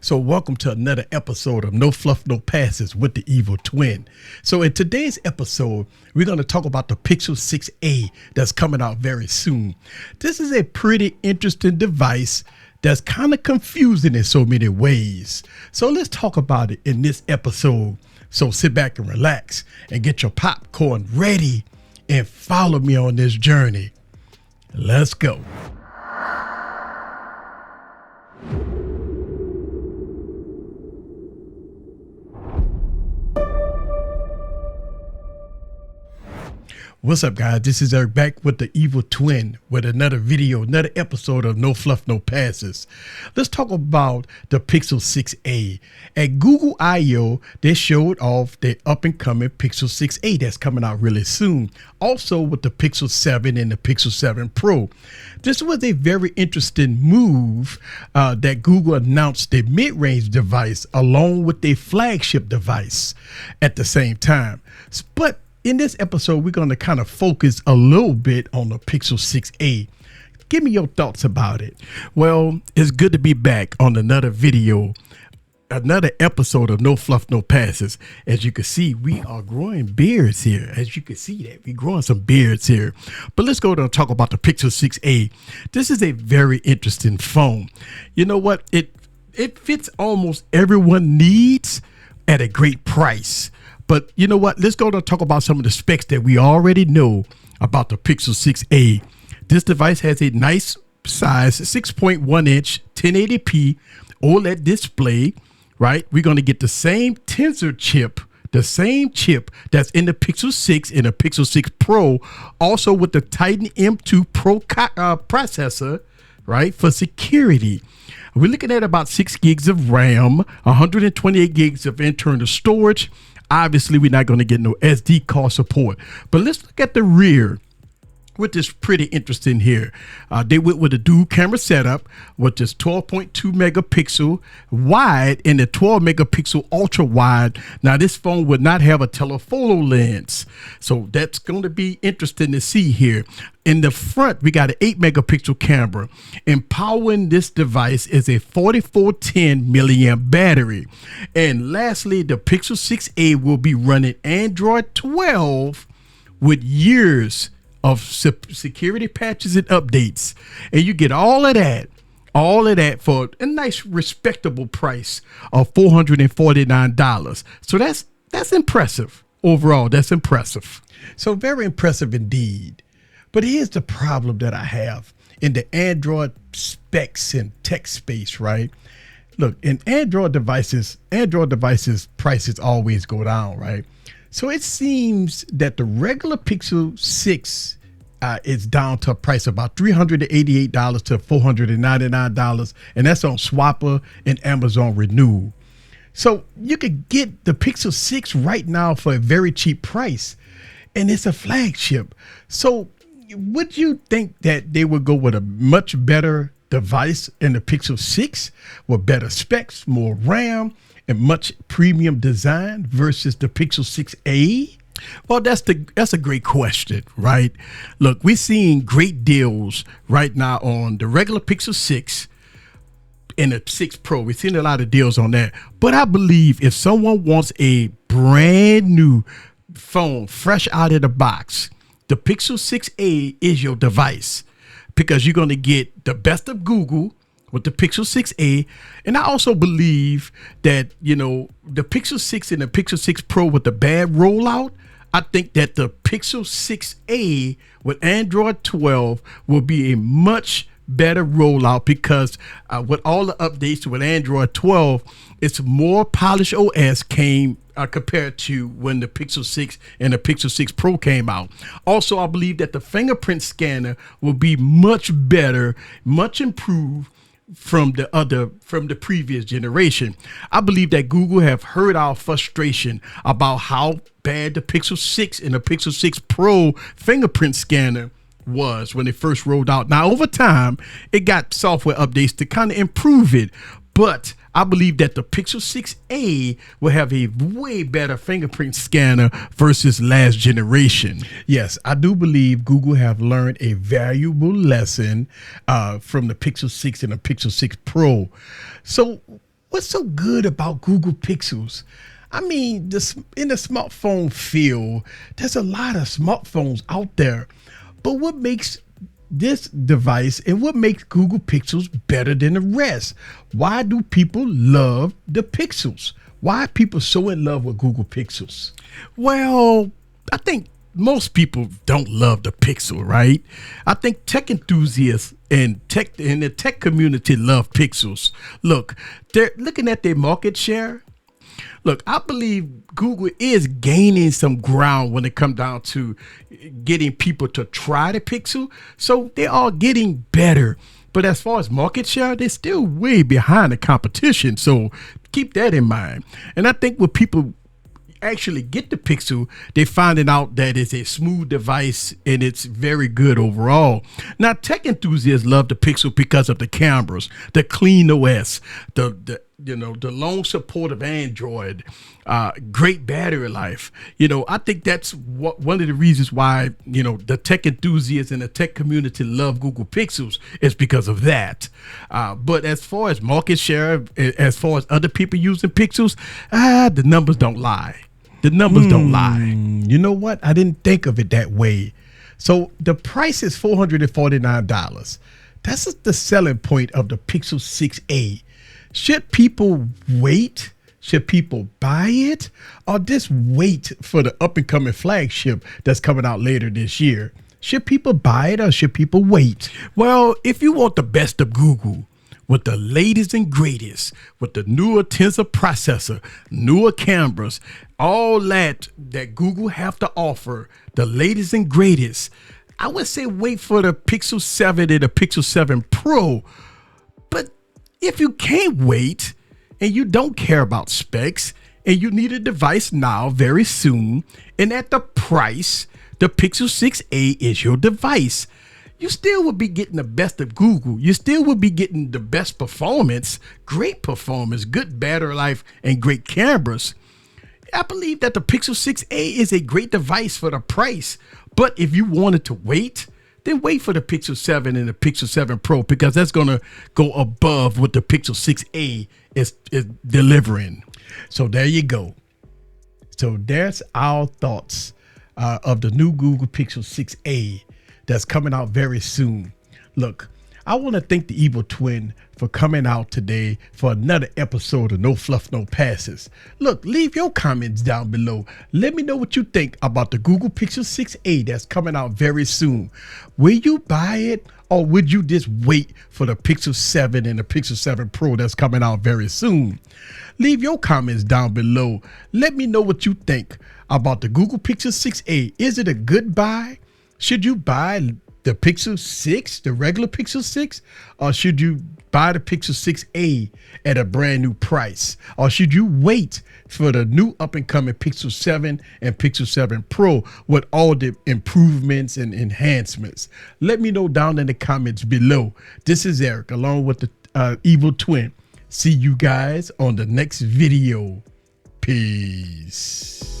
So welcome to another episode of No Fluff, No Passes with the Evil Twin. So in today's episode, we're going to talk about the Pixel 6a that's coming out very soon. This is a pretty interesting device that's kind of confusing in so many ways. So let's talk about it in this episode. So sit back and relax and get your popcorn ready and follow me on this journey. Let's go. What's up, guys? This is Eric back with the Evil Twin with another video, another episode of No Fluff, No Passes. Let's talk about the Pixel 6a. At Google I/O, they showed off the up-and-coming Pixel 6a that's coming out really soon. Also with the Pixel 7 and the Pixel 7 Pro. This was a very interesting move that Google announced the mid-range device along with their flagship device at the same time. But in this episode, we're going to kind of focus a little bit on the Pixel 6a. Give me your thoughts about it. Well, it's good to be back on another video, another episode of No Fluff, No Passes. As you can see, we are growing beards here. As you can see that, we're growing some beards here. But let's go and talk about the Pixel 6a. This is a very interesting phone. You know what? It fits almost everyone's needs at a great price. But you know what? Let's go to talk about some of the specs that we already know about the Pixel 6a. This device has a nice size 6.1 inch 1080p OLED display, right? We're going to get the same Tensor chip, the same chip that's in the Pixel 6 and the Pixel 6 Pro, also with the Titan M2 Pro processor, right, for security. We're looking at about 6 gigs of RAM, 128 gigs of internal storage. Obviously, we're not going to get no SD card support. But let's look at the rear, which is pretty interesting here. They went with a dual camera setup with this 12.2 megapixel wide and the 12 megapixel ultra wide. Now, this phone would not have a telephoto lens. So that's going to be interesting to see here. In the front, we got an 8 megapixel camera. Empowering this device is a 4410 milliamp battery. And lastly, the Pixel 6a will be running Android 12 with years of security patches and updates. And you get all of that for a nice respectable price of $449. So that's impressive. Overall, that's impressive. So very impressive indeed. But here's the problem that I have in the Android specs and tech space, right? Look, in Android devices prices always go down, right? So it seems that the regular Pixel 6 is down to a price of about $388 to $499, and that's on Swapper and Amazon Renew. So you could get the Pixel 6 right now for a very cheap price, and it's a flagship. So would you think that they would go with a much better device in the Pixel 6 with better specs, more RAM, and much premium design versus the Pixel 6a? Well, that's a great question, right? Look, we're seeing great deals right now on the regular Pixel 6 and the 6 Pro. We're seeing a lot of deals on that. But I believe if someone wants a brand new phone fresh out of the box, the Pixel 6a is your device, because you're going to get the best of Google with the Pixel 6a. And I also believe that, you know, the Pixel 6 and the Pixel 6 Pro with the bad rollout, I think that the Pixel 6a with Android 12 will be a much better rollout, because with all the updates with Android 12, it's more polished OS came compared to when the Pixel 6 and the Pixel 6 Pro came out. Also, I believe that the fingerprint scanner will be much better, much improved from the previous generation. I believe that Google have heard our frustration about how bad the Pixel 6 and the Pixel 6 Pro fingerprint scanner was when it first rolled out. Now, over time, it got software updates to kind of improve it, but I believe that the Pixel 6a will have a way better fingerprint scanner versus last generation. Yes, I do believe Google have learned a valuable lesson from the Pixel 6 and the Pixel 6 Pro. So What's so good about Google Pixels? I mean, in the smartphone field, there's a lot of smartphones out there. But what makes this device and what makes Google Pixels better than the rest? Why do people love the Pixels? Why are people so in love with Google Pixels? Well, I think most people don't love the Pixel, right? I think tech enthusiasts and the tech community love Pixels. Look, they're looking at their market share. Look, I believe Google is gaining some ground when it comes down to getting people to try the Pixel. So they are getting better. But as far as market share, they're still way behind the competition. So keep that in mind. And I think when people actually get the Pixel, they're finding out that it's a smooth device and it's very good overall. Now, tech enthusiasts love the Pixel because of the cameras, the clean OS, the long support of Android, great battery life. I think that's one of the reasons why the tech enthusiasts and the tech community love Google Pixels is because of that. But as far as market share, as far as other people using Pixels, the numbers don't lie. The numbers don't lie. You know what? I didn't think of it that way. So the price is $449. That's the selling point of the Pixel 6a. Should people wait? Should people buy it? Or just wait for the up-and-coming flagship that's coming out later this year? Should people buy it or should people wait? Well, if you want the best of Google, with the latest and greatest, with the newer Tensor processor, newer cameras, all that Google have to offer, the latest and greatest, I would say wait for the Pixel 7 and the Pixel 7 Pro. But if you can't wait and you don't care about specs and you need a device now very soon and at the price, the Pixel 6a is your device. You still would be getting the best of Google. You still would be getting the best performance, great performance, good battery life, and great cameras. I believe that the Pixel 6a is a great device for the price. But if you wanted to wait, then wait for the Pixel 7 and the Pixel 7 Pro because that's going to go above what the Pixel 6a is delivering. So there you go. So there's our thoughts of the new Google Pixel 6a. That's coming out very soon. Look, I want to thank the Evil Twin for coming out today for another episode of No Fluff, No Passes. Look, leave your comments down below. Let me know what you think about the Google Pixel 6a that's coming out very soon. Will you buy it or would you just wait for the Pixel 7 and the Pixel 7 Pro that's coming out very soon? Leave your comments down below. Let me know what you think about the Google Pixel 6a. Is it a good buy? Should you buy the Pixel 6, the regular Pixel 6, or should you buy the Pixel 6a at a brand new price? Or should you wait for the new up-and-coming Pixel 7 and Pixel 7 Pro with all the improvements and enhancements? Let me know down in the comments below. This is Eric, along with the Evil Twin. See you guys on the next video. Peace.